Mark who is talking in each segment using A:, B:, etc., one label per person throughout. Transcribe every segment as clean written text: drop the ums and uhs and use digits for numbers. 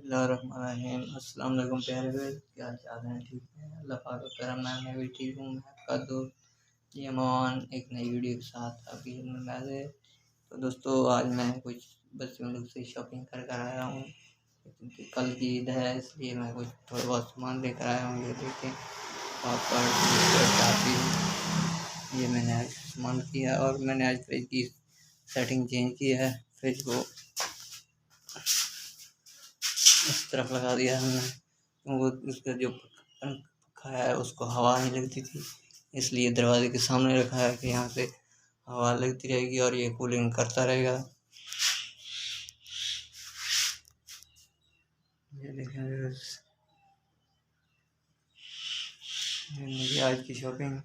A: बिस्मिल्लाहिर्रहमानिर्रहीम। अस्सलाम वालेकुम प्यारे दोस्त, क्या हाल चाल है? ठीक है, अल्लाह पाक का करम है, मैं भी ठीक हूँ। मैं आपका दोस्त यमान एक नई वीडियो के साथ आपकी खिदमत में हाज़िर। तो दोस्तों, आज मैं कुछ बच्चों लोग से शॉपिंग कर कर आया हूँ क्योंकि कल की ईद है, इसलिए मैं कुछ थोड़ा बहुत सामान लेकर आया हूँ। ये देखें, पापड़, चाबी, ये मैंने आज सामान किया और मैंने आज फ्रिज की सेटिंग चेंज की है। फ्रिज को इस तरफ लगा दिया हमने, वो उसका जो पंखा है उसको हवा नहीं लगती थी, इसलिए दरवाजे के सामने रखा है कि यहाँ से हवा लगती रहेगी और ये कूलिंग करता रहेगा। ये देखें, ये मेरी आज की शॉपिंग।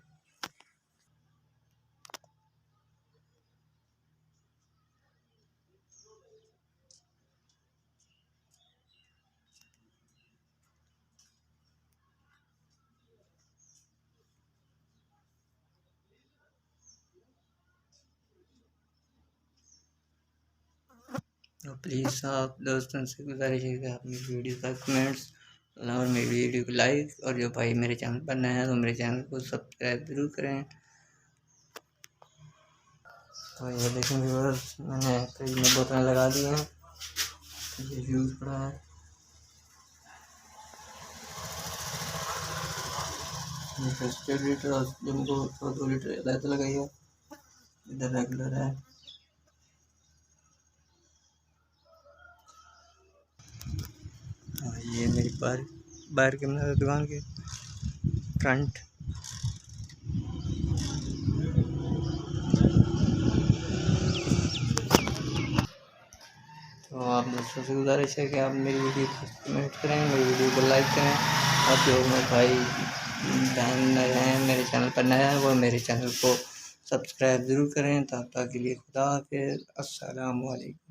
A: तो प्लीज़ आप दोस्तों से गुजारिश है कि आप मेरी वीडियो का कमेंट्स और मेरी वीडियो को लाइक, और जो भाई मेरे चैनल पर नए हैं तो मेरे चैनल को सब्सक्राइब ज़रूर करें। तो ये देखें व्यूअर्स, मैंने फ्रिज में बोतलें लगा दी हैं, ये फ्यूज़ पड़ा है। ये 1 लीटर और जिनको 2 लीटर ज़्यादा लगाई है, इधर रेगुलर है। और ये मेरी बाहर के मेरे दुकान के फ्रंट। तो आप दोस्तों से गुजारिश है कि आप मेरी वीडियो को कमेंट करें, मेरी वीडियो को लाइक करें, और जो मेरे भाई बहन नए हैं, मेरे चैनल पर नया है, वो मेरे चैनल को सब्सक्राइब ज़रूर करें। तब तक के लिए खुदा हाफ़िज़, अस्सलामु अलैकुम।